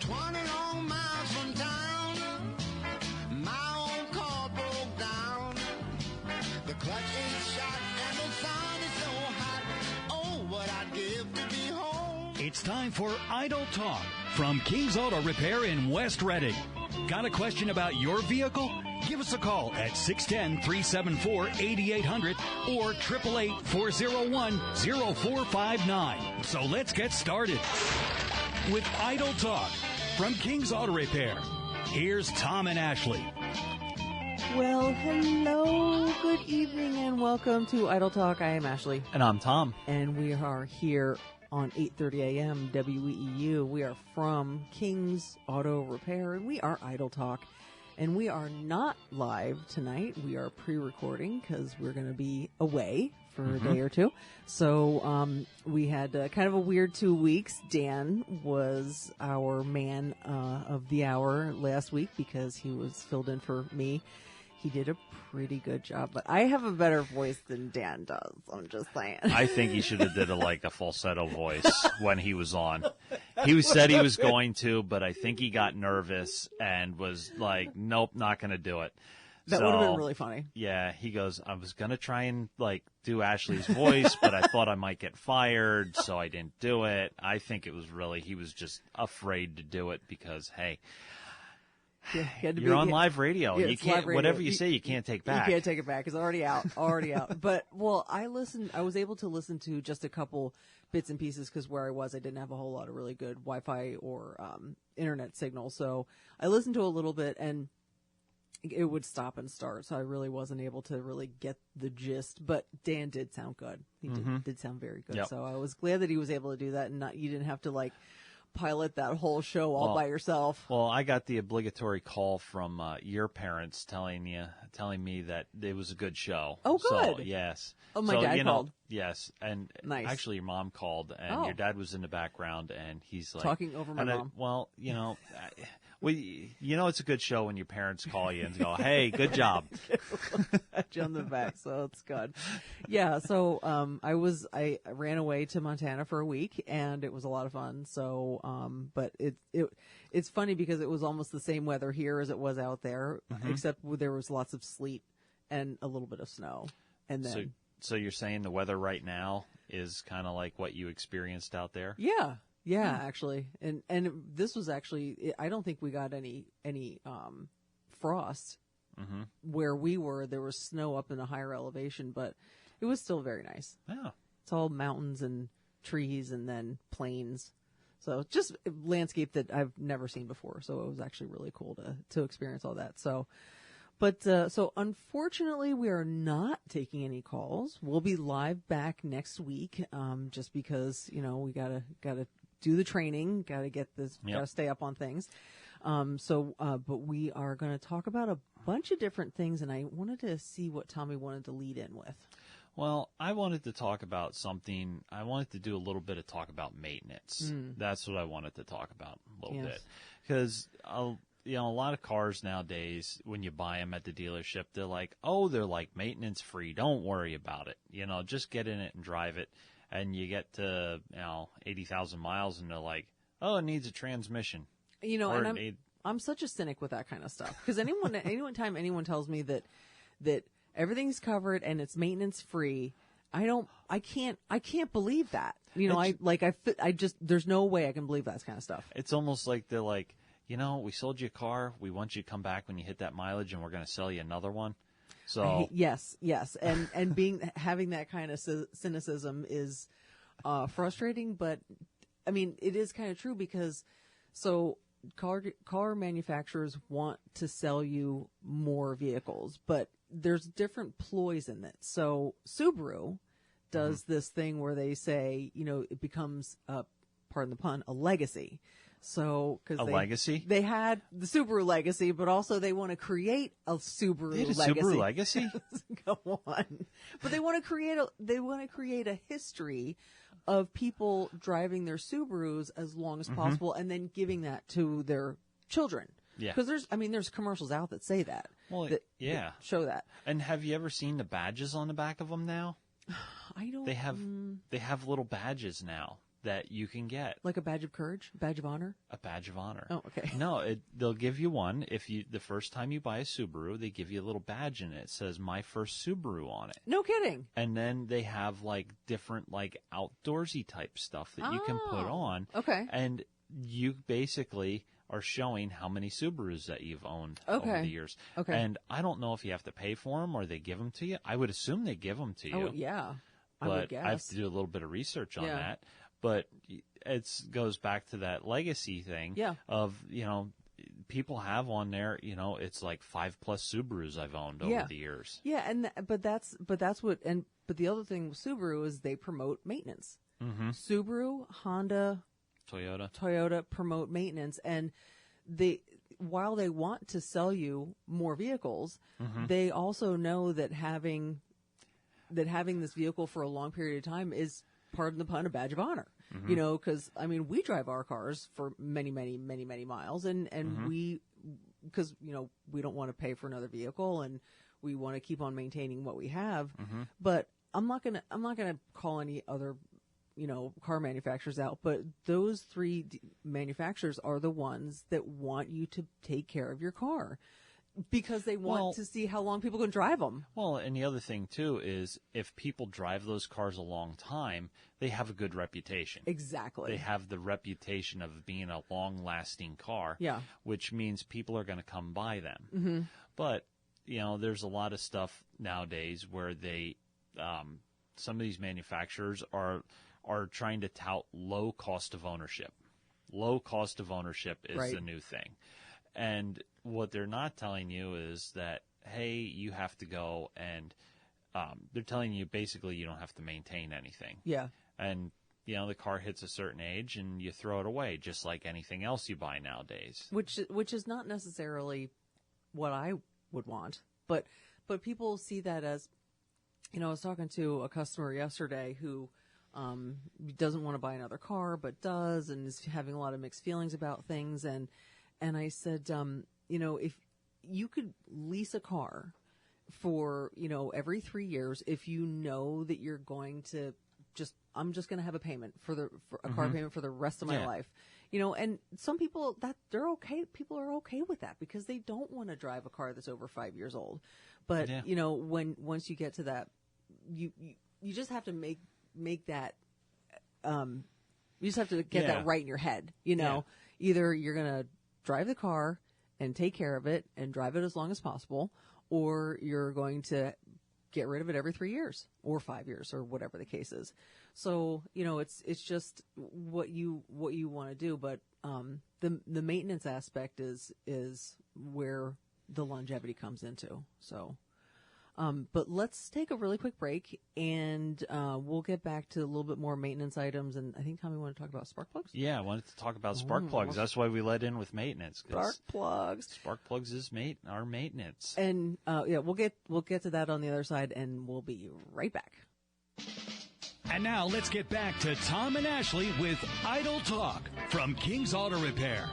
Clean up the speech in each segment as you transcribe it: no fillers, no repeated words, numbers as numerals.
20 long miles from town, my old car broke down. The clutch ain't shot and the sun is so hot. Oh, what I'd give to be home. It's time for Idle Talk from King's Auto Repair in West Reading. Got a question about your vehicle? Give us a call at 610-374-8800 or 888-401-0459. So let's get started with Idle Talk from King's Auto Repair. Here's Tom and Ashley. Well, hello, good evening, and welcome to Idle Talk. I am Ashley. And I'm Tom. And we are here on 8:30 a.m. WEEU. We are from King's Auto Repair, and we are Idle Talk. And we are not live tonight. We are pre-recording because we're going to be away for a day or two. So we had kind of a weird 2 weeks. Dan was our man of the hour last week because he was filled in for me. He did a pretty good job, but I have a better voice than Dan does. I'm just saying. I think he should have did a falsetto voice when he was on. He said he was going to, but I think he got nervous and was like, nope, not going to do it. That would have been really funny. Yeah, he goes, I was going to try and do Ashley's voice, but I thought I might get fired, so I didn't do it. I think it was he was just afraid to do it because, hey, you're on live radio. You can't, whatever you say, you can't take back. You can't take it back. It's already out. But, I was able to listen to just a couple bits and pieces because where I was, I didn't have a whole lot of really good Wi-Fi or internet signal. So I listened to a little bit and it would stop and start. So I really wasn't able to really get the gist. But Dan did sound good. He did sound very good. Yep. So I was glad that he was able to do that and you didn't have to pilot that whole show all by yourself. Well, I got the obligatory call from your parents telling me that it was a good show. Oh, good. So, yes. Oh, my dad called. Yes, and nice. Actually, your mom called, and your dad was in the background, and he's like talking over my mom. It's a good show when your parents call you and go, "Hey, good job." Pat you on the back, so it's good. Yeah, so I ran away to Montana for a week, and it was a lot of fun. So, but it's funny because it was almost the same weather here as it was out there, except there was lots of sleet and a little bit of snow, and then. So you're saying the weather right now is kind of like what you experienced out there? Yeah, actually, and this was actually I don't think we got any frost where we were. There was snow up in a higher elevation, but it was still very nice. Yeah, it's all mountains and trees and then plains, so just a landscape that I've never seen before. So it was actually really cool to experience all that. So. But, so unfortunately we are not taking any calls. We'll be live back next week, just because, we gotta do the training, gotta get this, gotta stay up on things. But we are gonna talk about a bunch of different things, and I wanted to see what Tommy wanted to lead in with. Well, I wanted to talk about something. I wanted to do a little bit of talk about maintenance. That's what I wanted to talk about a little bit. Because, a lot of cars nowadays, when you buy them at the dealership, they're like maintenance free. Don't worry about it. Just get in it and drive it. And you get to, 80,000 miles and they're like, oh, it needs a transmission. I'm such a cynic with that kind of stuff. Because anytime anyone tells me that everything's covered and it's maintenance free, I can't believe that. There's no way I can believe that kind of stuff. It's almost like they're like, we sold you a car. We want you to come back when you hit that mileage, and we're going to sell you another one. So yes, and having that kind of cynicism is frustrating. But I mean, it is kind of true because car manufacturers want to sell you more vehicles, but there's different ploys in it. So Subaru does this thing where they say, it becomes pardon the pun, a legacy. So, legacy? They had the Subaru legacy, but also they want to create a Subaru legacy. Subaru legacy? Go on. But they want to create a history of people driving their Subarus as long as possible and then giving that to their children. Yeah. Because there's commercials out that say that. Well, that show that. And have you ever seen the badges on the back of them now? I don't. They have little badges now. that you can get. Like a badge of courage, badge of honor. A badge of honor. Oh, okay. No, they'll give you one the first time you buy a Subaru. They give you a little badge in it. It says "My First Subaru" on it. No kidding. And then they have like different like outdoorsy type stuff that you can put on. Okay. And you basically are showing how many Subarus that you've owned over the years. Okay. And I don't know if you have to pay for them or they give them to you. I would assume they give them to you. Oh, yeah. I would guess. I have to do a little bit of research on that. But it goes back to that legacy thing of, people have on there, it's like 5+ Subarus I've owned over the years. Yeah, but the other thing with Subaru is they promote maintenance. Mm-hmm. Subaru, Honda, Toyota promote maintenance, and while they want to sell you more vehicles, they also know that having this vehicle for a long period of time is, pardon the pun, a badge of honor. Mm-hmm. Because we drive our cars for many, many, many, many miles, and because we don't want to pay for another vehicle, and we want to keep on maintaining what we have. Mm-hmm. But I'm not gonna call any other car manufacturers out, but those three manufacturers are the ones that want you to take care of your car because they want to see how long people can drive them. Well, and the other thing too is if people drive those cars a long time, they have a good reputation. Exactly. They have the reputation of being a long-lasting car, which means people are going to come buy them. Mm-hmm. But, there's a lot of stuff nowadays where some of these manufacturers are trying to tout low cost of ownership. Low cost of ownership is the new thing. And what they're not telling you is that, hey, you have to go and they're telling you basically you don't have to maintain anything. Yeah. And, the car hits a certain age and you throw it away just like anything else you buy nowadays. Which is not necessarily what I would want. But people see that as, I was talking to a customer yesterday who doesn't want to buy another car, but does, and is having a lot of mixed feelings about things. And I said, if you could lease a car for, every 3 years, if you know that you're going to I'm just going to have a payment for a car payment for the rest of my life, and some people they're okay. People are okay with that because they don't want to drive a car that's over 5 years old. But, once you get to that, you just have to make that, you just have to get that right in your head. Either you're going to drive the car and take care of it and drive it as long as possible, or you're going to get rid of it every 3 years or 5 years or whatever the case is. So, it's just what you want to do. But, the maintenance aspect is where the longevity comes into. So, but let's take a really quick break, and we'll get back to a little bit more maintenance items. And I think Tommy wanted to talk about spark plugs. Yeah, I wanted to talk about spark plugs. That's why we led in with maintenance. Spark plugs. Spark plugs is our maintenance. And we'll get to that on the other side, and we'll be right back. And now let's get back to Tom and Ashley with Idle Talk from King's Auto Repair.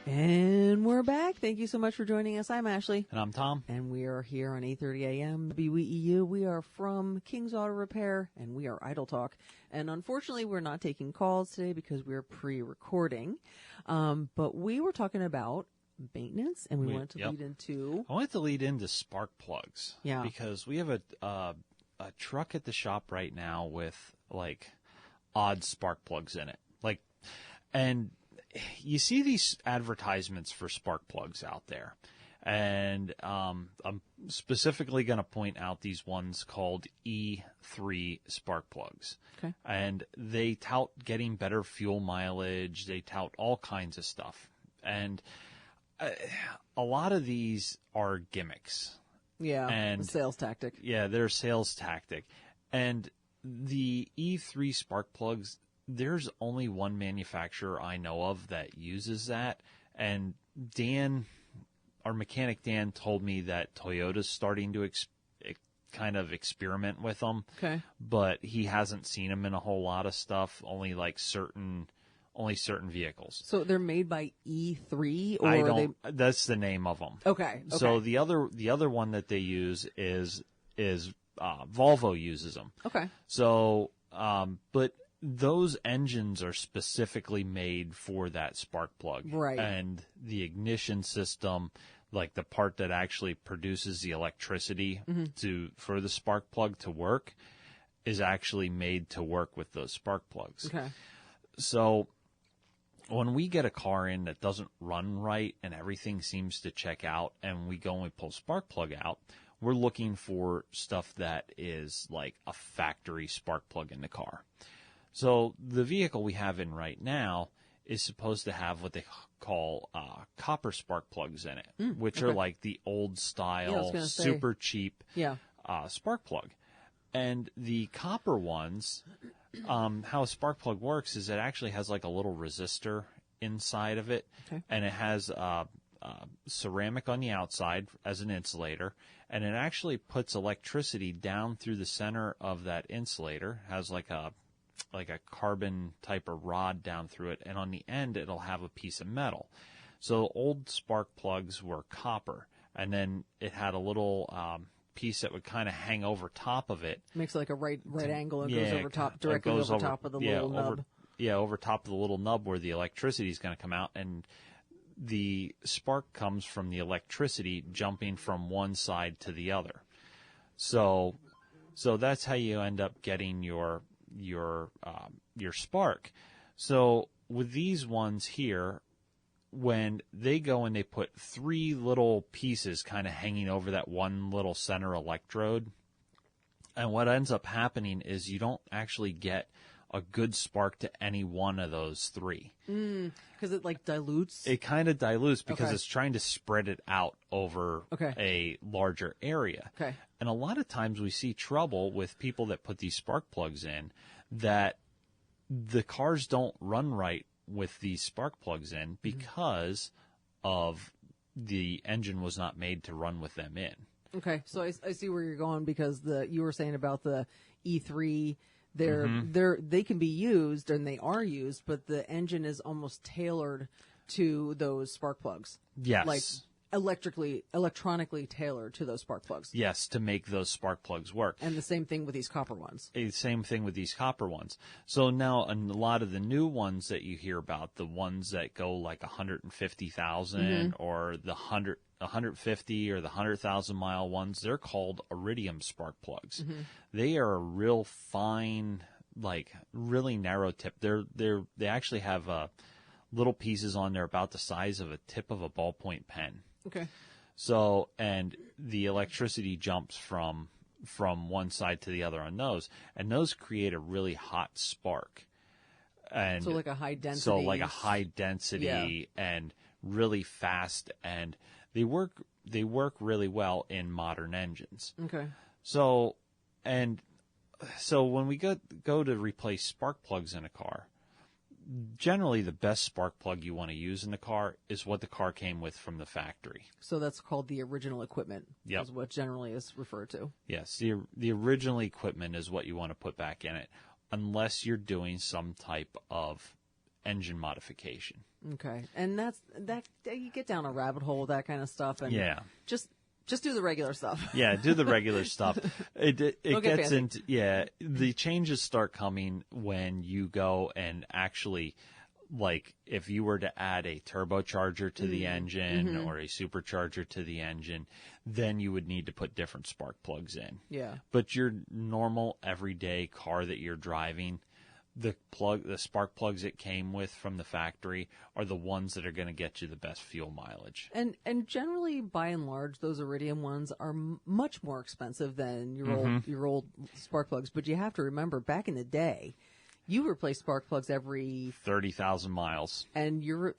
And we're back. Thank you so much for joining us. I'm Ashley. And I'm Tom. And we are here on 8:30 a.m. WEEU. We are from King's Auto Repair, and we are Idle Talk. And unfortunately, we're not taking calls today because we're pre-recording. But we were talking about maintenance, and we wanted to lead into... I wanted to lead into spark plugs. Yeah. Because we have a truck at the shop right now with, like, odd spark plugs in it. And you see these advertisements for spark plugs out there, and I'm specifically going to point out these ones called E3 spark plugs. Okay. And they tout getting better fuel mileage. They tout all kinds of stuff. And a lot of these are gimmicks. Yeah, and a sales tactic. Yeah, they're a sales tactic. And the E3 spark plugs, there's only one manufacturer I know of that uses that. And our mechanic Dan told me that Toyota's starting to kind of experiment with them. Okay. But he hasn't seen them in a whole lot of stuff, only certain vehicles. So they're made by E3, or that's the name of them. Okay. So the other one that they use is Volvo uses them. Okay. So, but those engines are specifically made for that spark plug. Right. And the ignition system, like the part that actually produces the electricity for the spark plug to work, is actually made to work with those spark plugs. Okay. So when we get a car in that doesn't run right and everything seems to check out and we go and we pull spark plug out, we're looking for stuff that is like a factory spark plug in the car. So the vehicle we have in right now is supposed to have what they call copper spark plugs in it, which are like the old style, super cheap spark plug. And the copper ones, how a spark plug works is it actually has like a little resistor inside of it, and it has ceramic on the outside as an insulator, and it actually puts electricity down through the center of that insulator, has like a carbon type of rod down through it, and on the end it'll have a piece of metal. So old spark plugs were copper, and then it had a little piece that would kind of hang over top of it. Makes like a right angle and goes over top, directly over top of the little nub. Over top of the little nub where the electricity is going to come out, and the spark comes from the electricity jumping from one side to the other. So that's how you end up getting your spark. So with these ones here, when they go and they put three little pieces kind of hanging over that one little center electrode, and what ends up happening is you don't actually get a good spark to any one of those three. Because it like dilutes? It kind of dilutes because it's trying to spread it out over Okay. a larger area. Okay. And a lot of times we see trouble with people that put these spark plugs in, that the cars don't run right with these spark plugs in because of the engine was not made to run with them in. Okay, so I see where you're going, because you were saying about the E3, they can be used and they are used, but the engine is almost tailored to those spark plugs. Yes. Like electronically tailored to those spark plugs. Yes, to make those spark plugs work. And the same thing with these copper ones. Same thing with these copper ones. So now a lot of the new ones that you hear about, the ones that go like 150,000 or the 150 or the 100,000 mile ones, they're called Iridium spark plugs. They are a real fine, like really narrow tip. They actually have little pieces on there about the size of a tip of a ballpoint pen. Okay. So, and the electricity jumps from one side to the other on those, and those create a really hot spark. And so like a high density. So like a high density and really fast, and they work really well in modern engines. Okay. So when we go to replace spark plugs in a car, generally the best spark plug you want to use in the car is what the car came with from the factory. So that's called the original equipment. Yep. Is what generally is referred to. Yes, the original equipment is what you want to put back in it, unless you're doing some type of engine modification. Okay, and that you get down a rabbit hole with that kind of stuff, and just do the regular stuff. Yeah, do the regular stuff. It gets fancy. into the changes start coming when you go and actually, like, if you were to add a turbocharger to the engine or a supercharger to the engine, then you would need to put different spark plugs in. Yeah. But your normal everyday car that you're driving, the spark plugs it came with from the factory are the ones that are going to get you the best fuel mileage. And generally, by and large, those Iridium ones are much more expensive than your old spark plugs. But you have to remember, back in the day, you replaced spark plugs every 30,000 miles, and you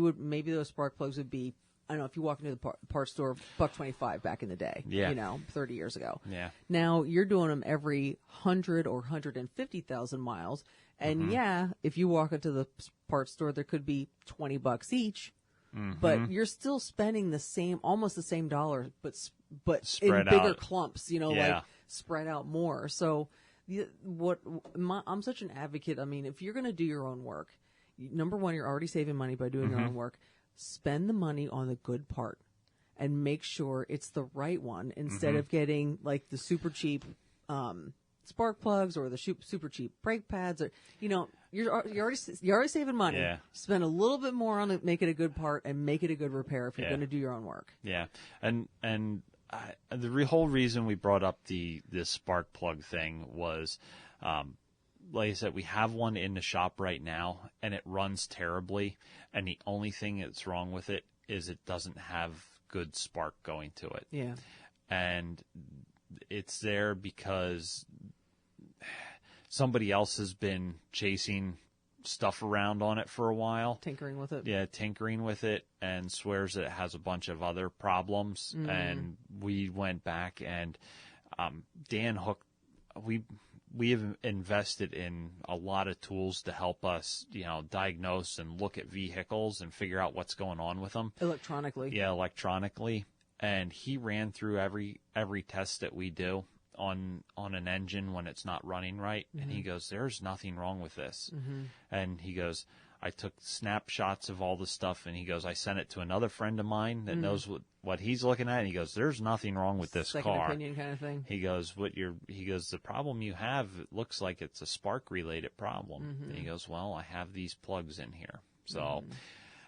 would, maybe those spark plugs would be, I don't know, if you walk into the parts store, $1.25 back in the day. Yeah. 30 years ago. Yeah. Now you're doing them every 100 or 150,000 miles. And if you walk into the parts store, there could be $20 each, but you're still spending almost the same dollar, but spread in bigger out. clumps, like spread out more. So I'm such an advocate. I mean, if you're going to do your own work, number one, you're already saving money by doing your own work. Spend the money on the good part and make sure it's the right one instead of getting like the super cheap, spark plugs or the super cheap brake pads, or you're already saving money. Yeah. Spend a little bit more on it, make it a good part, and make it a good repair if you're going to do your own work. Yeah, and the whole reason we brought up this spark plug thing was, like I said, we have one in the shop right now, and it runs terribly. And the only thing that's wrong with it is it doesn't have good spark going to it. Yeah, and it's there because somebody else has been chasing stuff around on it for a while. tinkering with it. Yeah, tinkering with it, and swears that it has a bunch of other problems. And we went back and Dan Hook, we have invested in a lot of tools to help us, diagnose and look at vehicles and figure out what's going on with them. Electronically. Yeah, electronically. And he ran through every test that we do on an engine when it's not running right. And he goes, there's nothing wrong with this. And he goes, I took snapshots of all the stuff, and he goes, I sent it to another friend of mine that knows what he's looking at. And he goes, there's nothing wrong with this Second car. opinion kind of thing. He goes, the problem you have, it looks like it's a spark related problem. And he goes, well, I have these plugs in here. So,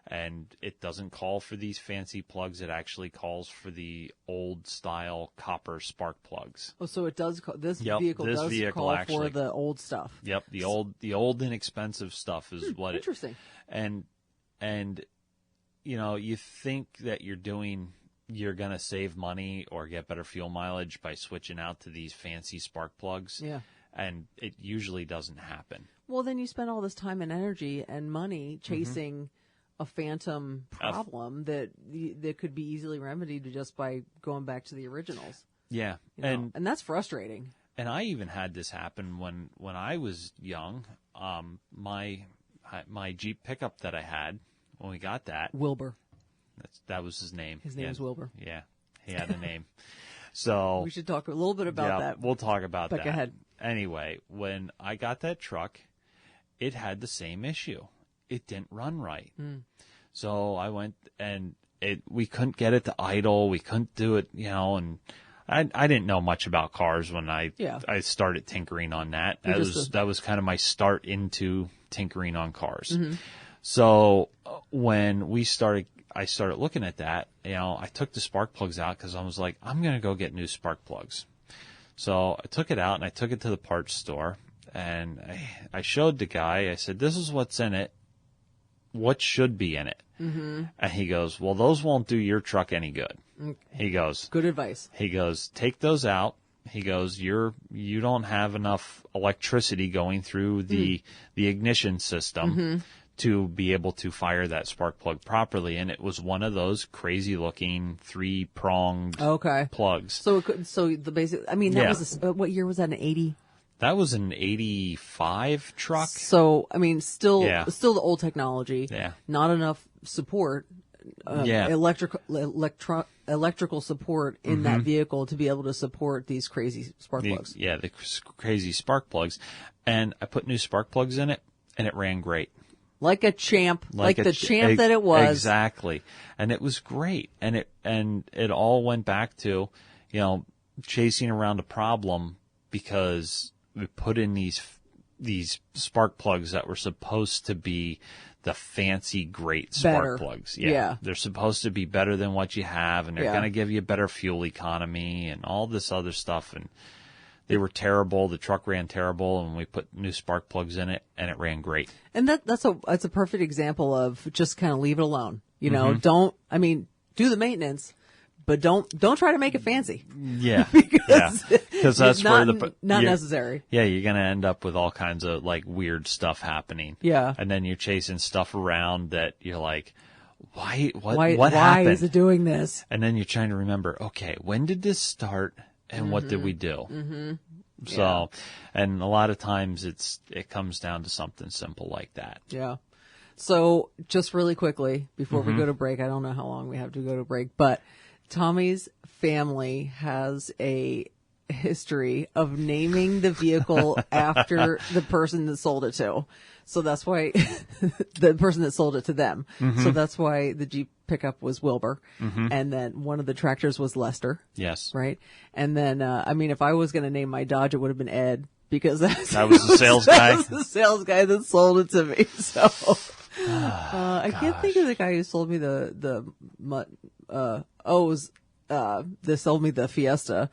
and it doesn't call for these fancy plugs. It actually calls for the old style copper spark plugs. Oh, so it does. This Yep, vehicle this does vehicle call actually- for the old stuff. Yep, the old inexpensive stuff is what it. Interesting. And you think that you're going to save money or get better fuel mileage by switching out to these fancy spark plugs. Yeah. And it usually doesn't happen. Well, then you spend all this time and energy and money chasing a phantom problem that could be easily remedied just by going back to the originals. Yeah. And that's frustrating. And I even had this happen when I was young. My Jeep pickup that I had, when we got that. Wilbur. That was his name. His name is Wilbur. Yeah. He had a name. So we should talk a little bit about that. We'll talk about that. Go ahead. Anyway, when I got that truck, it had the same issue. It didn't run right. So I went and we couldn't get it to idle. We couldn't do it, and I didn't know much about cars when I started tinkering on that. That was kind of my start into tinkering on cars. So when I started looking at that, I took the spark plugs out because I was like, I'm going to go get new spark plugs. So I took it out and I took it to the parts store, and I showed the guy. I said, this is what's in it. What should be in it? And he goes, well, those won't do your truck any good. He goes, good advice. He goes, take those out. He goes, you don't have enough electricity going through the ignition system to be able to fire that spark plug properly. And it was one of those crazy looking 3-pronged plugs. So the basic, that was what year was that? An 80? That was an 85 truck. So, still the old technology. Yeah. Not enough support. Electrical support in that vehicle to be able to support these crazy spark plugs. Yeah, the crazy spark plugs. And I put new spark plugs in it, and it ran great. Like a champ, like the champ that it was. Exactly. And it was great. And it all went back to, chasing around a problem because we put in these spark plugs that were supposed to be the fancy, great spark plugs. Yeah. They're supposed to be better than what you have, and they're going to give you better fuel economy and all this other stuff. And they were terrible. The truck ran terrible, and we put new spark plugs in it, and it ran great. And that's a perfect example of just kind of leave it alone. Do the maintenance, but don't try to make it fancy. Yeah. Because that's not necessary. Yeah, you're going to end up with all kinds of weird stuff happening. Yeah. And then you're chasing stuff around that you're like, why happened? Why is it doing this? And then you're trying to remember, okay, when did this start and what did we do? So, and a lot of times it comes down to something simple like that. Yeah. So just really quickly before we go to break, I don't know how long we have to go to break, but Tommy's family has a history of naming the vehicle after the person that sold it to. So that's why the person that sold it to them. So that's why the Jeep pickup was Wilbur. And then one of the tractors was Lester. Yes. Right. And then, I mean, if I was going to name my Dodge, it would have been Ed, because that was the sales guy. That was the sales guy that sold it to me. So, I can't think of the guy who sold me they sold me the Fiesta.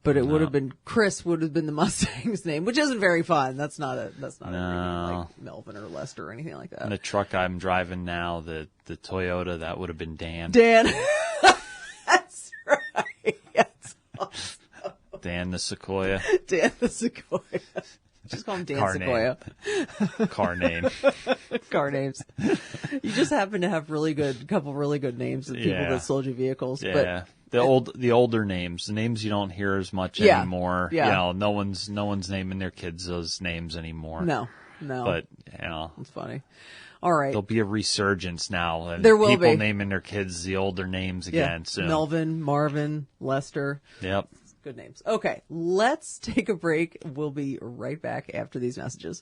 But it would have been Chris would have been the Mustang's name, which isn't very fun. That's not a name like Melvin or Lester or anything like that. And the truck I'm driving now, the Toyota, that would have been Dan. Dan. That's right. That's awesome. Dan the Sequoia. Dan the Sequoia. Just call him Dan Sequoia. Car name. Car names. You just happen to have couple really good names of people that sold you vehicles. Yeah. But the older names, the names you don't hear as much anymore. Yeah. You know, no one's naming their kids those names anymore. No. But, you know. It's funny. All right. There'll be a resurgence now. And there will people be. naming their kids the older names again soon. Melvin, Marvin, Lester. Yep. Good names. Okay, let's take a break. We'll be right back after these messages.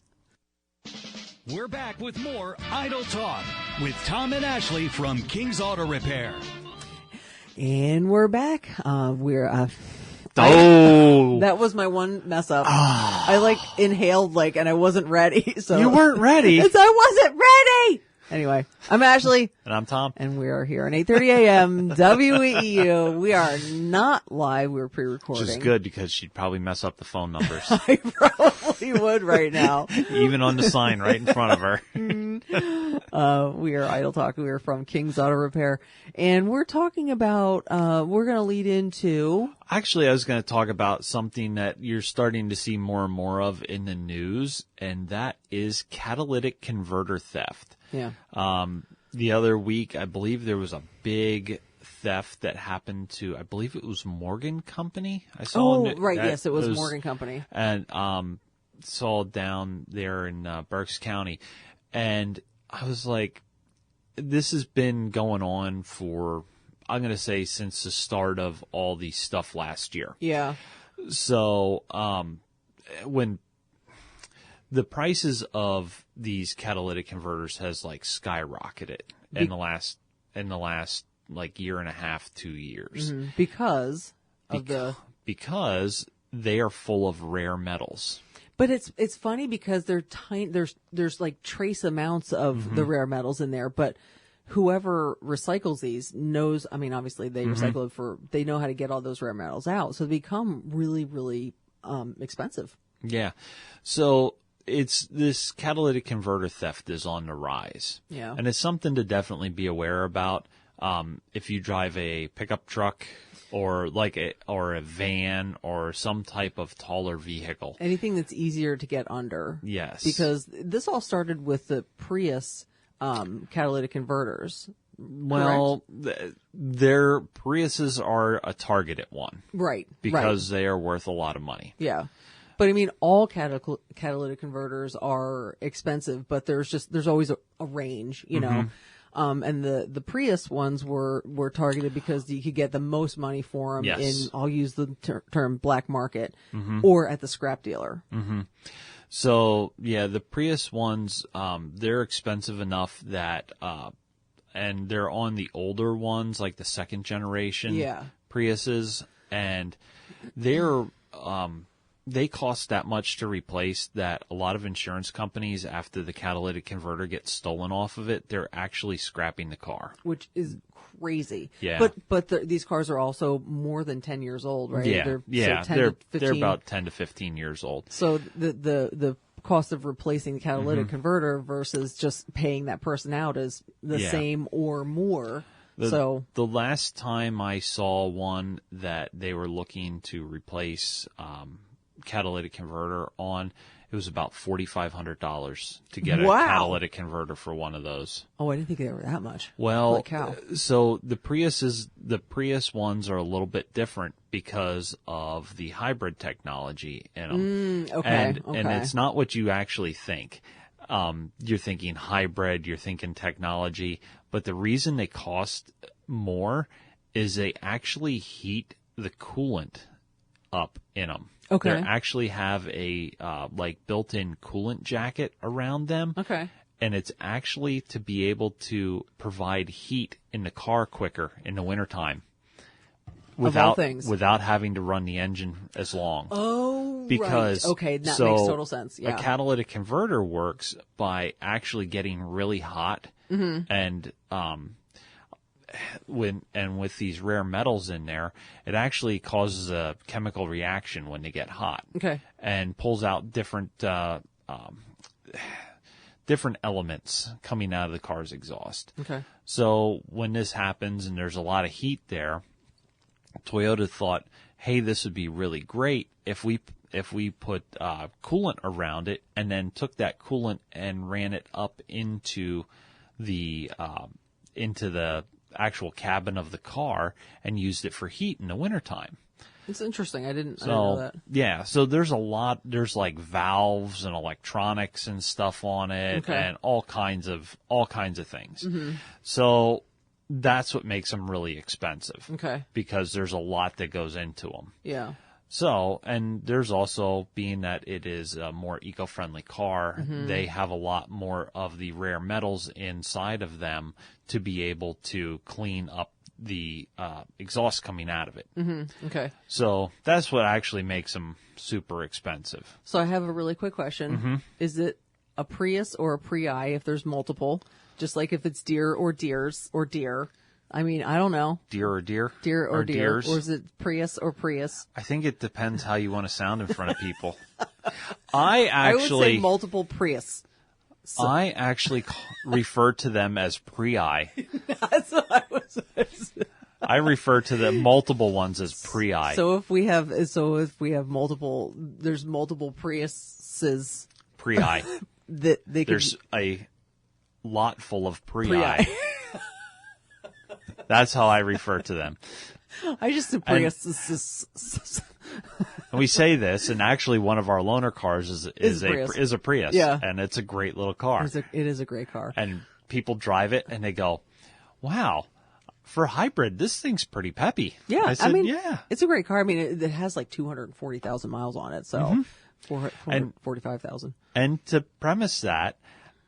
We're back with more Idle Talk with Tom and Ashley from King's Auto Repair. And we're back. That was my one mess up. I inhaled and I wasn't ready. So you weren't ready. I wasn't ready. Anyway, I'm Ashley. And I'm Tom. And we are here on 8:30 a.m. WEEU. We are not live. We're pre-recording. Which is good because she'd probably mess up the phone numbers. I probably would right now. Even on the sign right in front of her. We are Idle Talk. We are from King's Auto Repair. And we're talking about, we're going to lead into... Actually, I was going to talk about something that you're starting to see more and more of in the news, and that is catalytic converter theft. Yeah. The other week, I believe there was a big theft that happened to, I believe it was Morgan Company. I saw. Yes, it was Morgan Company. And saw down there in Berks County, and I was like, this has been going on for, I'm going to say, since the start of all the stuff last year. Yeah. So, when the prices of these catalytic converters has skyrocketed in the last year and a half, 2 years. Mm-hmm. Because they are full of rare metals. But it's funny because they're tiny. There's trace amounts of the rare metals in there, but whoever recycles these knows. I mean, obviously they recycle it they know how to get all those rare metals out, so they become really, really expensive. Yeah. So this catalytic converter theft is on the rise. Yeah. And it's something to definitely be aware about. If you drive a pickup truck or a van or some type of taller vehicle. Anything that's easier to get under. Yes. Because this all started with the Prius catalytic converters. Well, their Priuses are a targeted one. Right. Because they are worth a lot of money. Yeah. But I mean, all catalytic converters are expensive, but there's always a range, you know. And the Prius ones were targeted because you could get the most money for them in, I'll use the term black market, or at the scrap dealer. So yeah, the Prius ones, they're expensive enough that, and they're on the older ones, like the second generation Priuses, and they cost that much to replace that a lot of insurance companies, after the catalytic converter gets stolen off of it, they're actually scrapping the car. Which is crazy. Yeah. But these cars are also more than 10 years old, right? Yeah. They're about 10 to 15 years old. So the cost of replacing the catalytic converter versus just paying that person out is the same or more. The last time I saw one that they were looking to replace catalytic converter on, it was about $4,500 to get a catalytic converter for one of those. Oh, I didn't think they were that much. Well, holy cow. So the Prius ones are a little bit different because of the hybrid technology in them. And it's not what you actually think. You're thinking hybrid, you're thinking technology, but the reason they cost more is they actually heat the coolant up in them. Okay. They actually have a like built-in coolant jacket around them. Okay. And it's actually to be able to provide heat in the car quicker in the wintertime. Without having to run the engine as long. Oh, because right. Okay, that makes total sense. Yeah. A catalytic converter works by actually getting really hot, and with these rare metals in there, it actually causes a chemical reaction when they get hot. Okay. And pulls out different elements coming out of the car's exhaust. Okay. So when this happens and there's a lot of heat there, Toyota thought, hey, this would be really great if we put coolant around it and then took that coolant and ran it up into the actual cabin of the car and used it for heat in the wintertime. It's interesting. I didn't know that. Yeah, so there's like valves and electronics and stuff on it, and all kinds of things. Mm-hmm. So that's what makes them really expensive. Okay. Because there's a lot that goes into them. Yeah. So, and there's also, being that it is a more eco-friendly car, they have a lot more of the rare metals inside of them to be able to clean up the exhaust coming out of it. Mm-hmm. Okay. So that's what actually makes them super expensive. So I have a really quick question. Mm-hmm. Is it a Prius or a Prii if there's multiple? Just like if it's deer or deers or deer. I mean, I don't know. Deer or deer? Deer or deer. Deers? Or is it Prius or Prius? I think it depends how you want to sound in front of people. I would say multiple Prius. So. I actually refer to them as Prii. That's what I was. I refer to the multiple ones as Prii. So if we have multiple, there's multiple Priuses. Prii. that they There's a lot full of Prii. That's how I refer to them. I just said Prius. And we say this, and actually one of our loaner cars is a Prius. Yeah. And it's a great little car. It is a great car. And people drive it and they go, wow, for hybrid, this thing's pretty peppy. Yeah. I said, yeah. It's a great car. I mean, it has like 240,000 miles on it. So 445,000. And to premise that,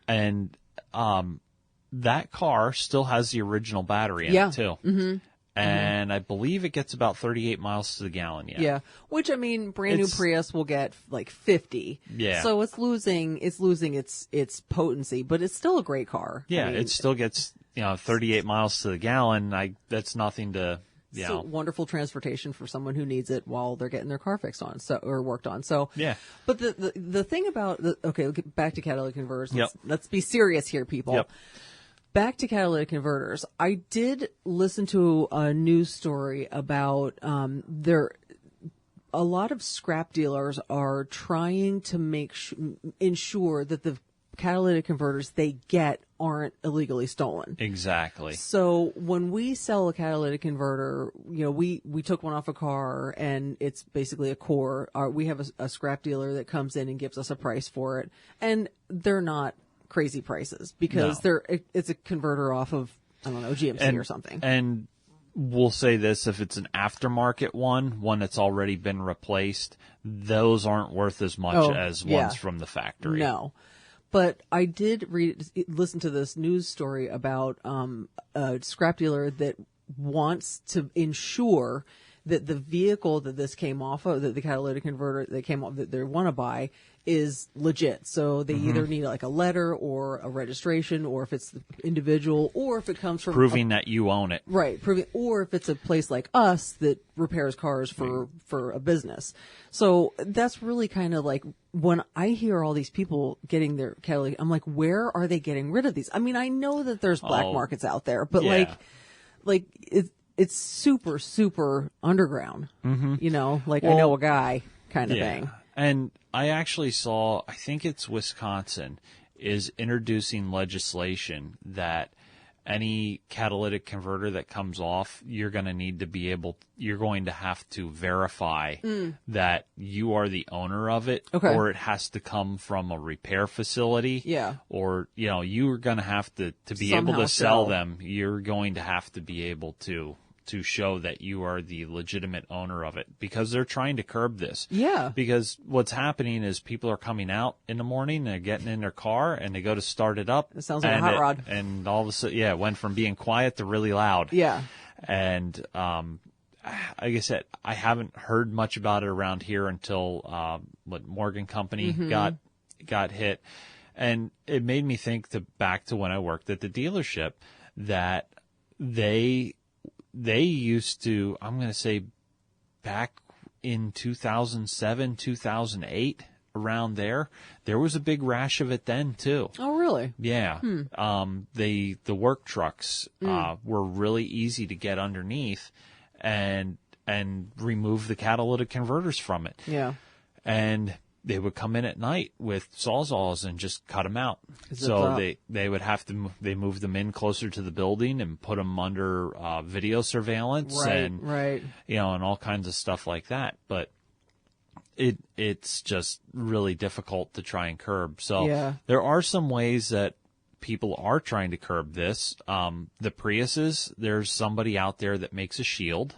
and that car still has the original battery in it too. Mm-hmm. And I believe it gets about 38 miles to the gallon yet. Yeah. Which, I mean, brand new Prius will get like 50. Yeah. So it's losing its potency, but it's still a great car. Yeah. I mean, it still gets, 38 miles to the gallon. That's nothing to, So wonderful transportation for someone who needs it while they're getting their car fixed on, or worked on. So, yeah. But the thing about, okay, back to catalytic converters. Yep. Let's be serious here, people. Yep. Back to catalytic converters. I did listen to a news story about a lot of scrap dealers are trying to ensure that the catalytic converters they get aren't illegally stolen. Exactly. So when we sell a catalytic converter, we took one off a car and it's basically a core. We have a scrap dealer that comes in and gives us a price for it, and they're not crazy prices because it's a converter off of, I don't know, GMC or something. And we'll say this, if it's an aftermarket one that's already been replaced, those aren't worth as much as ones from the factory. No. But I did listen to this news story about a scrap dealer that wants to ensure that the vehicle that this came off of, that the catalytic converter that came off, that they want to buy, is legit. So they either need like a letter or a registration, or if it's the individual, or if it comes from proving that you own it. Right. Or if it's a place like us that repairs cars for a business. So that's really kind of like, when I hear all these people getting their catalytic, I'm like, where are they getting rid of these? I mean, I know that there's black markets out there, but like it's super, super underground, like I know a guy kind of thing. And I actually saw, I think it's Wisconsin, is introducing legislation that any catalytic converter that comes off, you're going to have to verify that you are the owner of it, or it has to come from a repair facility. Yeah. Or, you're going to have to be able to sell them, you're going to have to be able to to show that you are the legitimate owner of it, because they're trying to curb this. Yeah. Because what's happening is people are coming out in the morning, they're getting in their car, and they go to start it up. It sounds like a hot rod. And all of a sudden, it went from being quiet to really loud. Yeah. And like I said, I haven't heard much about it around here until Morgan Company got hit. And it made me think back to when I worked at the dealership, that they used to, I'm going to say back in 2007, 2008, around there was a big rash of it then too. Oh, really? Yeah. The work trucks were really easy to get underneath and remove the catalytic converters from it. Yeah. And they would come in at night with sawzalls and just cut them out. So they would have to they moved them in closer to the building and put them under video surveillance and and all kinds of stuff like that. But it's just really difficult to try and curb. So there are some ways that people are trying to curb this. The Priuses, there's somebody out there that makes a shield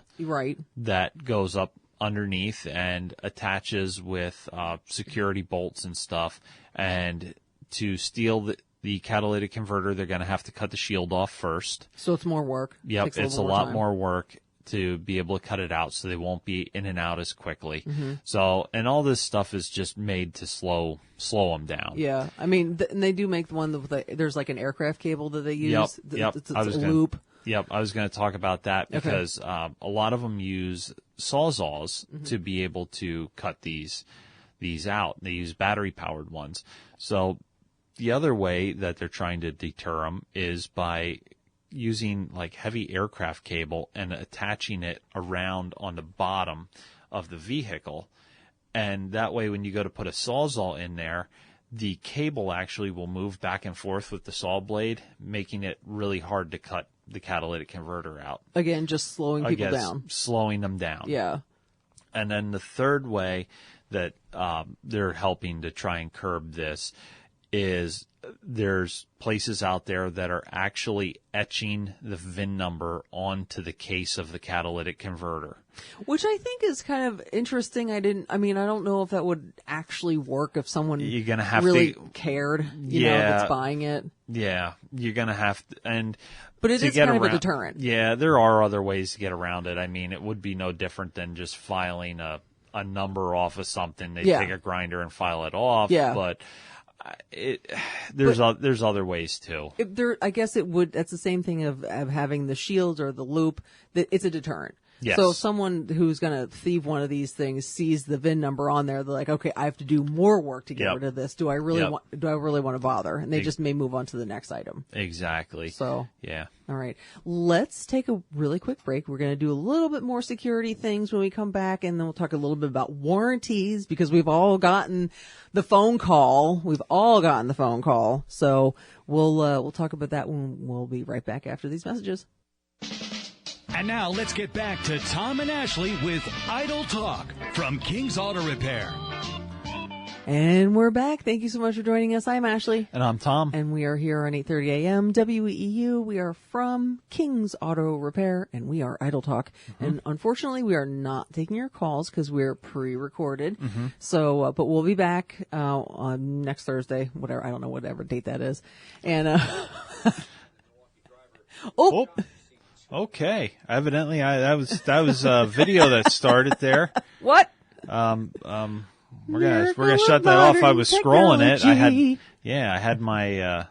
that goes up underneath and attaches with security bolts and stuff. And to steal the catalytic converter, they're going to have to cut the shield off first. So it's more work. Yep, it's a lot more work to be able to cut it out, so they won't be in and out as quickly. So, and all this stuff is just made to slow them down. Yeah, I mean, and they do make the one with there's like an aircraft cable that they use. It's a loop. Yep, I was going to talk about that because a lot of them use sawzalls to be able to cut these out. They use battery-powered ones. So the other way that they're trying to deter them is by using like heavy aircraft cable and attaching it around on the bottom of the vehicle. And that way, when you go to put a sawzall in there, the cable actually will move back and forth with the saw blade, making it really hard to cut the catalytic converter out. Again, just slowing people down. Slowing them down. Yeah. And then the third way that they're helping to try and curb this is there's places out there that are actually etching the VIN number onto the case of the catalytic converter. Which I think is kind of interesting. I don't know if that would actually work if someone you're gonna have really cared, that's buying it. Yeah, you're going to have to, but it is kind of a deterrent. Yeah, there are other ways to get around it. I mean, it would be no different than just filing a number off of something. They take a grinder and file it off. Yeah. But there's other ways too. I guess it would. That's the same thing of having the shield or the loop. That it's a deterrent. Yes. So if someone who's going to thieve one of these things sees the VIN number on there, they're like, okay, I have to do more work to get rid of this. Do I really want to bother? And they just may move on to the next item. Exactly. So, yeah. All right. Let's take a really quick break. We're going to do a little bit more security things when we come back, and then we'll talk a little bit about warranties, because we've all gotten the phone call. So we'll talk about that when we'll be right back after these messages. And now let's get back to Tom and Ashley with Idle Talk from King's Auto Repair. And we're back. Thank you so much for joining us. I'm Ashley. And I'm Tom. And we are here on 8:30 a.m. WEEU. We are from King's Auto Repair, and we are Idle Talk. And unfortunately, we are not taking your calls because we're pre-recorded. So, but we'll be back on next Thursday, I don't know, whatever date that is. And Okay. Evidently, that was a video that started there. What? We're gonna shut that off. I was scrolling it. I had my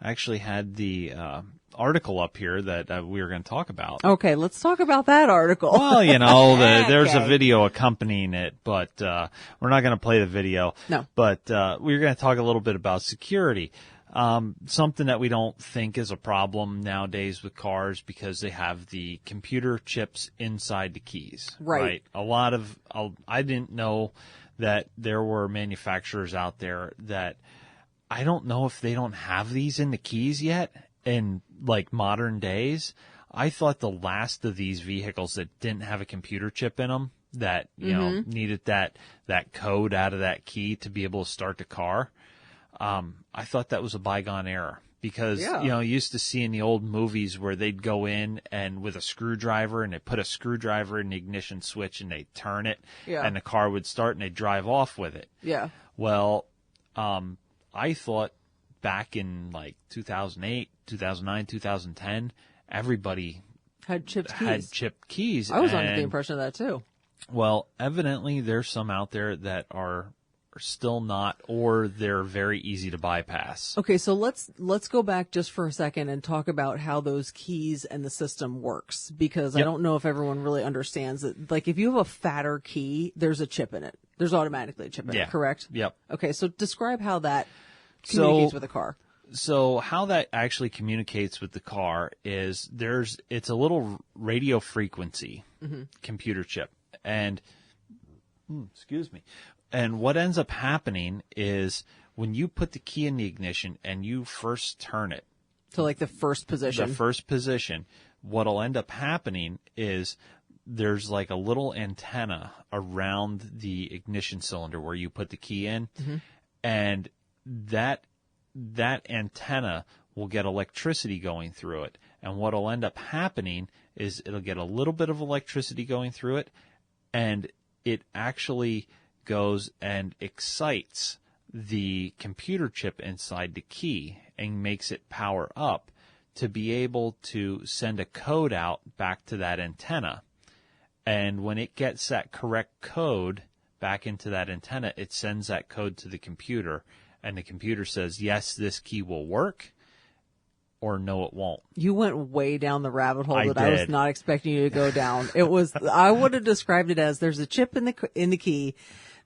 actually had the article up here that we were going to talk about. Okay, let's talk about that article. Well, there's a video accompanying it, but we're not going to play the video. No. But we're going to talk a little bit about security. Something that we don't think is a problem nowadays with cars because they have the computer chips inside the keys. Right. I didn't know that there were manufacturers out there that I don't know if they don't have these in the keys yet in like modern days. I thought the last of these vehicles that didn't have a computer chip in them that, needed that code out of that key to be able to start the car. I thought that was a bygone era. Because, Yeah. you used to see in the old movies where they'd go in and with a screwdriver and they put a screwdriver in the ignition switch and they'd turn it Yeah. and the car would start and they'd drive off with it. Yeah. Well, I thought back in like 2008, 2009, 2010, everybody Had chipped keys. had chipped keys. I was under the and, impression of that too. Well, evidently there's some out there that are still not, or they're very easy to bypass. Okay, so let's go back just for a second and talk about how those keys and the system works, because I Yep. don't know if everyone really understands it. Like if you have a fatter key, there's a chip in it. There's automatically a chip in Yeah. it, correct? Yep. Okay, so describe how that communicates So- with a car. So how that actually communicates with the car is it's a little radio frequency computer chip. And, excuse me. And what ends up happening is when you put the key in the ignition and you first turn it, So like the first position. the first position, what'll end up happening is there's like a little antenna around the ignition cylinder where you put the key in, and that antenna will get electricity going through it. And what'll end up happening is it'll get a little bit of electricity going through it, and it actually goes and excites the computer chip inside the key and makes it power up to be able to send a code out back to that antenna. And when it gets that correct code back into that antenna, it sends that code to the computer, and the computer says, yes, this key will work, or no, it won't. You went way down the rabbit hole I that I was did. not expecting you to go down. I would have described it as there's a chip in the key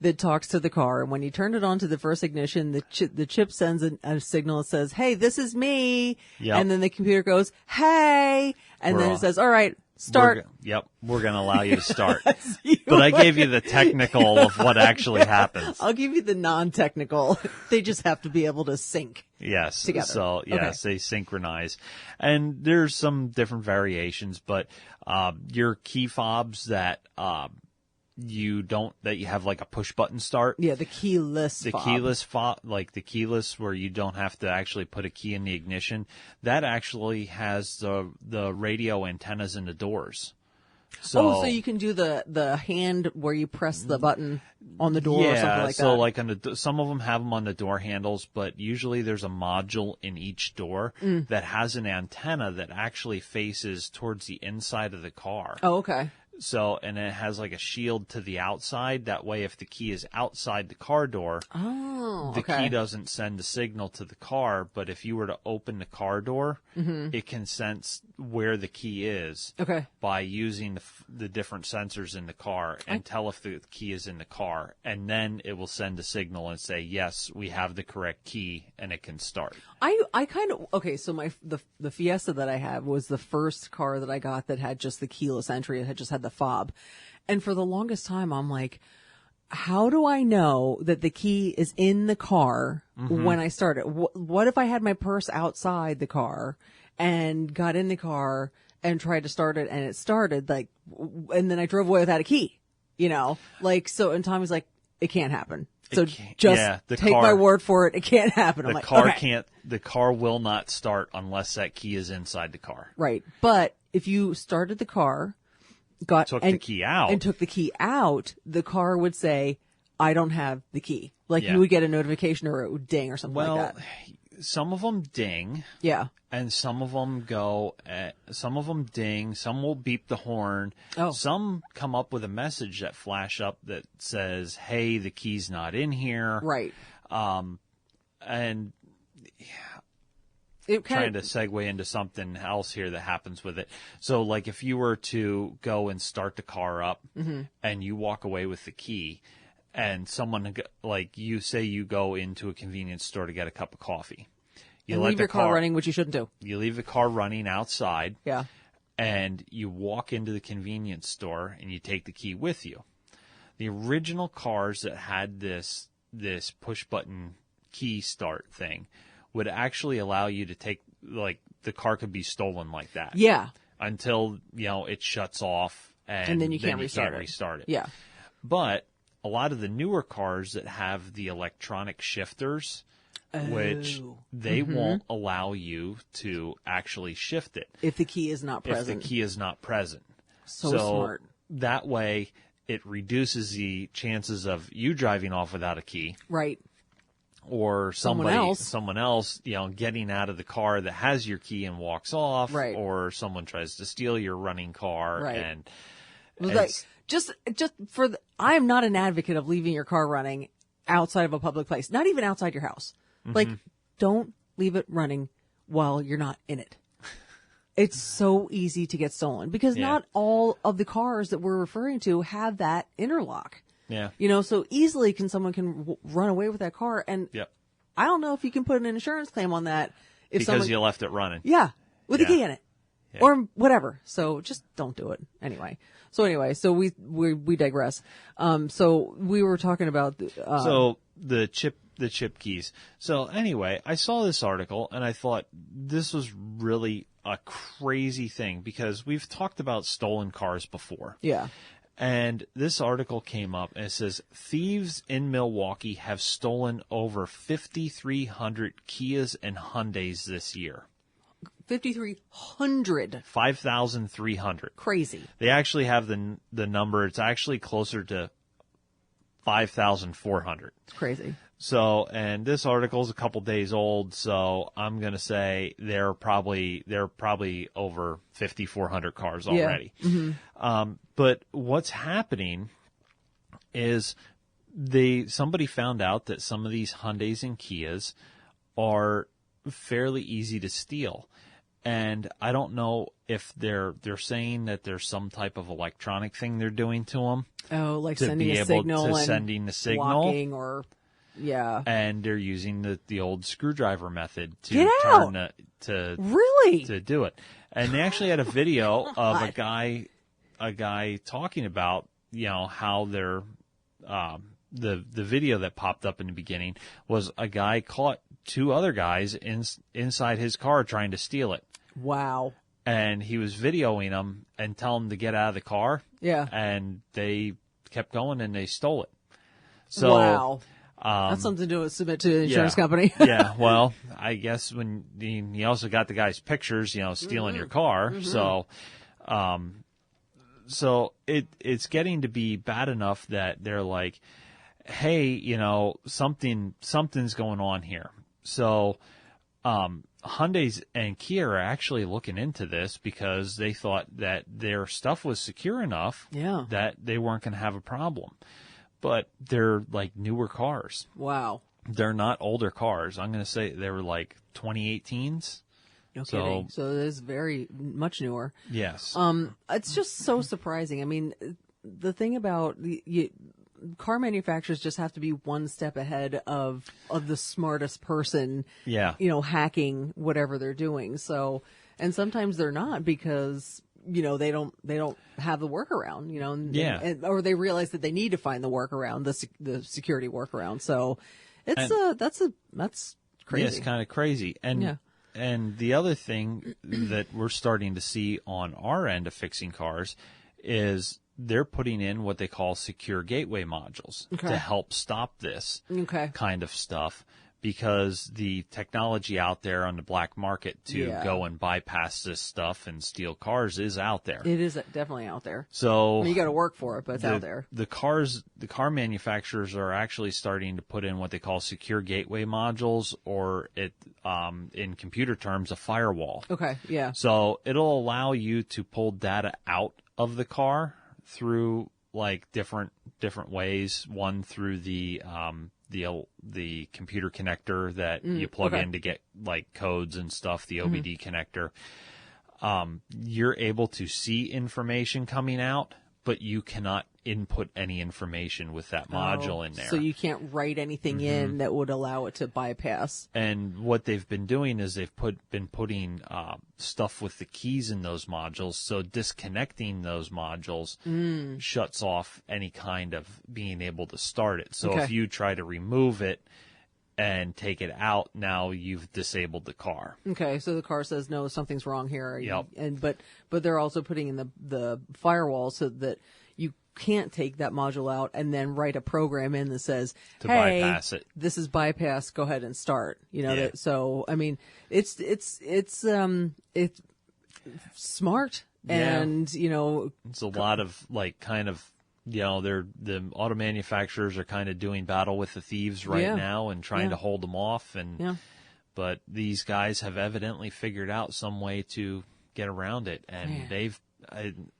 that talks to the car, and when you turn it on to the first ignition, the chip sends a signal that says, "Hey, this is me," Yep. and then the computer goes, "Hey," and We're then on. it says, "All right, start." We're going to allow you to start. You But I went- gave you the technical of what actually happens. I'll give you the non-technical. They just have to be able to sync. Yes. Together. So, yes, they synchronize. And there's some different variations, but your key fobs that you have like a push button start. Yeah, the keyless. The fob. keyless fob, like the keyless where you don't have to actually put a key in the ignition, that actually has the radio antennas in the doors. So you can do the hand where you press the button on the door or something like so that. like some of them have them on the door handles, but usually there's a module in each door that has an antenna that actually faces towards the inside of the car. Oh, okay. So, and it has like a shield to the outside. That way, if the key is outside the car door, Oh, the okay. key doesn't send a signal to the car. But if you were to open the car door, it can sense where the key is Okay. by using the different sensors in the car and tell if the key is in the car. And then it will send a signal and say, yes, we have the correct key, and it can start. I kind of, okay, so the Fiesta that I have was the first car that I got that had just the keyless entry. It had just had the fob. And for the longest time, I'm like, how do I know that the key is in the car when I start it? What if I had my purse outside the car and got in the car and tried to start it and it started, like, and then I drove away without a key, like, so, and Tommy's like, it can't happen. So just take my word for it. It can't happen. I'm The like, car okay. can't. The car will not start unless that key is inside the car. Right. But if you started the car, Took the key out. and took the key out, the car would say, I don't have the key. Like Yeah. you would get a notification or it would ding or something like that. Some of them ding, Yeah. and some of them go. Some of them ding. Some will beep the horn. Oh. Some come up with a message that flash up that says, "Hey, the key's not in here." Right. And It trying kind to of, segue into something else here that happens with it. So, like, if you were to go and start the car up and you walk away with the key, and someone, like, you say you go into a convenience store to get a cup of coffee. You and let leave the your car running, which you shouldn't do. You leave the car running outside, Yeah. and you walk into the convenience store and you take the key with you. The original cars that had this push button key start thing would actually allow you to take, like, the car could be stolen like that. Yeah. Until, it shuts off And then you can't restart it. Yeah. But a lot of the newer cars that have the electronic shifters which they won't allow you to actually shift it if the key is not present. If the key is not present. So smart. That way, it reduces the chances of you driving off without a key. Right. Or someone else, getting out of the car that has your key and walks off. Right. Or someone tries to steal your running car. Right. And I am not an advocate of leaving your car running outside of a public place, not even outside your house. Like, don't leave it running while you're not in it. It's so easy to get stolen because not all of the cars that we're referring to have that interlock. Yeah. So easily someone run away with that car. And I don't know if you can put an insurance claim on that. Because you left it running. Yeah. With a key in it. Yeah. Or whatever. So just don't do it. Anyway. So we digress. So we were talking about, the chip keys. So anyway, I saw this article and I thought this was really a crazy thing because we've talked about stolen cars before. Yeah. And this article came up and it says thieves in Milwaukee have stolen over 5,300 Kias and Hyundais this year. 5,300. 5,300. Crazy. They actually have the number. It's actually closer to 5,400. It's crazy. So, and this article is a couple days old, so I'm going to say they're probably over 5,400 cars already. Yeah. Mm-hmm. But what's happening is somebody found out that some of these Hyundais and Kias are fairly easy to steal. And I don't know if they're saying that there's some type of electronic thing they're doing to them. Oh, like sending a signal and sending the signal. Blocking or, yeah. And they're using the old screwdriver method to Get out. Really? to do it. And they actually had a video of a guy talking about, how they're, the video that popped up in the beginning was a guy caught two other guys inside his car trying to steal it. Wow. And he was videoing them and telling them to get out of the car. Yeah. And they kept going and they stole it. So, wow. That's something to submit to the insurance company. Yeah. Well, I guess when you also got the guy's pictures, stealing your car. Mm-hmm. So it's getting to be bad enough that they're like, hey, something's going on here. So, Hyundais and Kia are actually looking into this because they thought that their stuff was secure enough that they weren't going to have a problem. But they're like newer cars. Wow. They're not older cars. I'm going to say they were like 2018s. No kidding. So it is very much newer. Yes. It's just so surprising. I mean, the thing about car manufacturers just have to be one step ahead of the smartest person. Yeah. Hacking whatever they're doing. So, and sometimes they're not because they don't have the workaround. Or they realize that they need to find the workaround, the security workaround. So, that's crazy. Yeah, it's kind of crazy. And the other thing that we're starting to see on our end of fixing cars is they're putting in what they call secure gateway modules to help stop this kind of stuff because the technology out there on the black market to go and bypass this stuff and steal cars is out there. It is definitely out there. So you got to work for it, but it's out there. The car manufacturers are actually starting to put in what they call secure gateway modules, or in computer terms, a firewall. Okay, yeah. So it'll allow you to pull data out of the car through like different ways. One through the computer connector that you plug in to get like codes and stuff, the OBD connector. You're able to see information coming out, but you cannot input any information with that module in there. So you can't write anything in that would allow it to bypass. And what they've been doing is they've been putting stuff with the keys in those modules. So disconnecting those modules shuts off any kind of being able to start it. So if you try to remove it and take it out, now you've disabled the car. Okay, so the car says, no, something's wrong here. Yep. But they're also putting in the firewall so that you can't take that module out and then write a program in that says, To hey, bypass it. this is bypass, go ahead and start. Yeah. So, I mean, it's smart and, It's a lot of the auto manufacturers are kind of doing battle with the thieves right now and trying to hold them off. But these guys have evidently figured out some way to get around it. And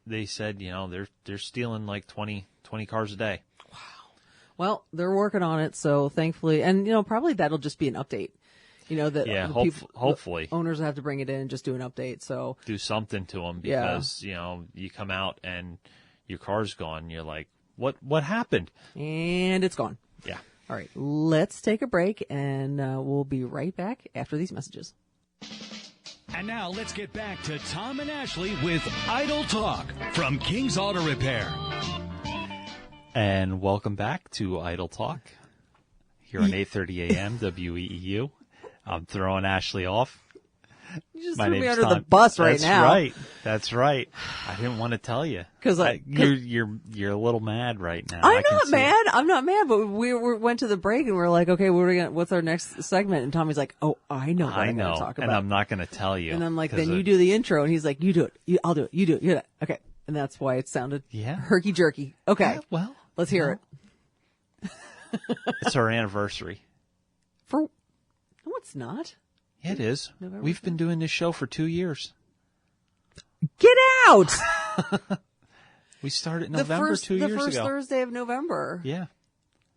they said, they're stealing like 20 cars a day. Wow. Well, they're working on it. So thankfully, and, probably that'll just be an update. Hopefully. The owners have to bring it in and just do an update. So do something to them because, you come out and your car's gone. You're like, what happened? And it's gone. Yeah. All right. Let's take a break and we'll be right back after these messages. And now let's get back to Tom and Ashley with Idle Talk from King's Auto Repair. And welcome back to Idle Talk here on 8:30 a.m. WEEU. I'm throwing Ashley off. You just My threw me name's under Tom. the bus right now. That's right. I didn't want to tell you 'Cause you're a little mad right now. I'm not mad. I'm not mad. But we went to the break and we're like, okay, what's our next segment? And Tommy's like, oh, I know what I'm going to talk about. And I'm not going to tell you. And I'm like, then you do the intro. And he's like, you do it. I'll do it. You do it. You do it. Okay. And that's why it sounded herky jerky. Okay. Yeah, well, let's hear it. It's our anniversary. No, it's not. Yeah, it is. November We've been doing this show for 2 years. Get out! We started in November 2 years ago. The first Thursday of November. Yeah.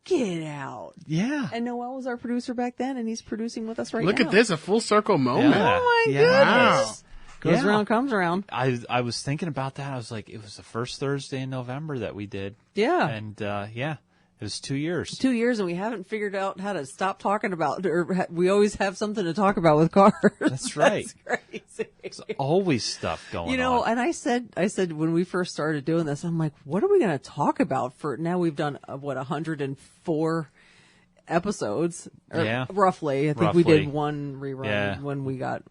Get out. Yeah. And Noel was our producer back then, and he's producing with us right now. Look at this, a full circle moment. Yeah. Oh, my Yeah. goodness. Goes around, comes around. I was thinking about that. I was like, it was the first Thursday in November that we did. Yeah. And, it was 2 years. 2 years, and we haven't figured out how to stop talking about, or we always have something to talk about with cars. That's right. That's crazy. There's always stuff going on. And I said when we first started doing this, I'm like, what are we going to talk about for, now we've done, 104 episodes, roughly. I think we did one rerun when we had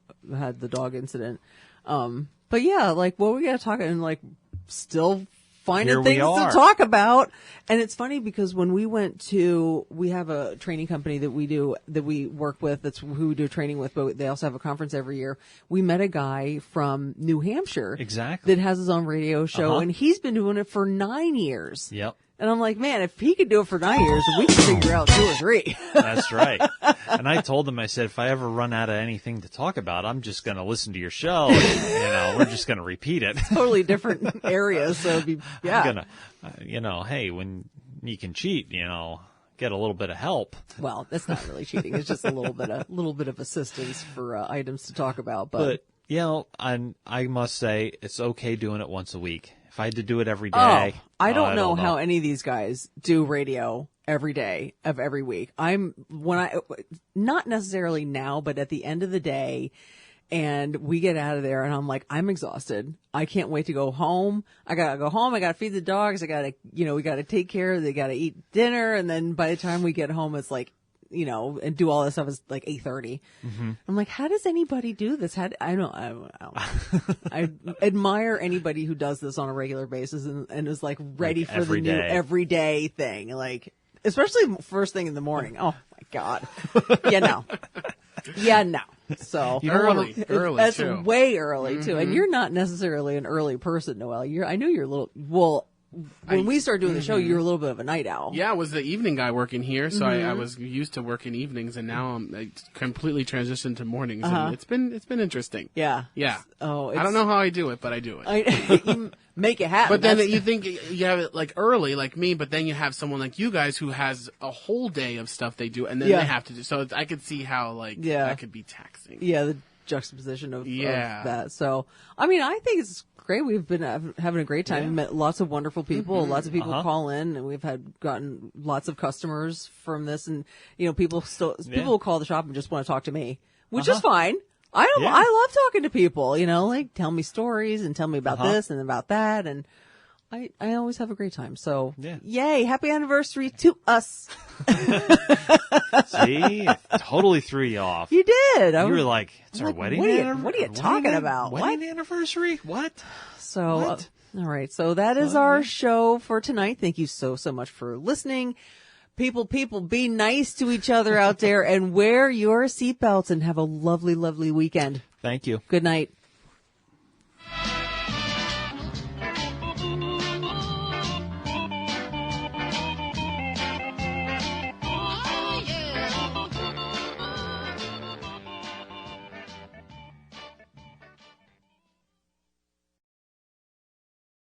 the dog incident. But yeah, like, what we got to talk, and like, still finding things to talk about. And it's funny because when we we have a training company that we work with, that's who we do training with, but they also have a conference every year. We met a guy from New Hampshire. Exactly. That has his own radio show, and he's been doing it for 9 years. Yep. And I'm like, man, if he could do it for 9 years, we can figure out 2 or 3. That's right. And I told him, I said, if I ever run out of anything to talk about, I'm just going to listen to your show. And, we're just going to repeat it. Totally different areas. So it'd be, I'm going to, hey, when you can cheat, get a little bit of help. Well, that's not really cheating. It's just a little bit of assistance for items to talk about. But I must say, it's okay doing it once a week. If I had to do it every day, I don't know how any of these guys do radio every day of every week. Not necessarily now, but at the end of the day, and we get out of there and I'm like, I'm exhausted. I can't wait to go home. I gotta go home. I gotta feed the dogs. I gotta, we gotta take care. They gotta eat dinner. And then by the time we get home, it's like, and do all this stuff is like 8:30. Mm-hmm. I'm like, how does anybody do this? I admire anybody who does this on a regular basis and is like ready for the new everyday thing. Like, especially first thing in the morning. Oh my God. Yeah, no. So early that's too. Way early too. And you're not necessarily an early person, Noel. I know you're a little, when we started doing the show, you were a little bit of a night owl. Yeah, I was the evening guy working here, so I was used to working evenings, and now I completely transitioned to mornings, and it's been interesting. Yeah. Oh, I don't know how I do it, but I do it. You make it happen. But then you think you have it like early, like me, but then you have someone like you guys who has a whole day of stuff they do, and then they have to do. So I could see how that could be taxing. Yeah, the juxtaposition of that. So, I mean, I think it's great. We've been having a great time. We've met lots of wonderful people. Lots of people call in, and we've gotten lots of customers from this. And people will call the shop and just want to talk to me, which is fine. I love talking to people. Like tell me stories and tell me about this and about that, and I always have a great time. So yay! Happy anniversary to us. See, totally threw you off. You did. You were like, it's our wedding anniversary. What are you talking about? Wedding anniversary? What? So, All right. So that is our show for tonight. Thank you so much for listening. People, be nice to each other out there and wear your seatbelts and have a lovely, lovely weekend. Thank you. Good night.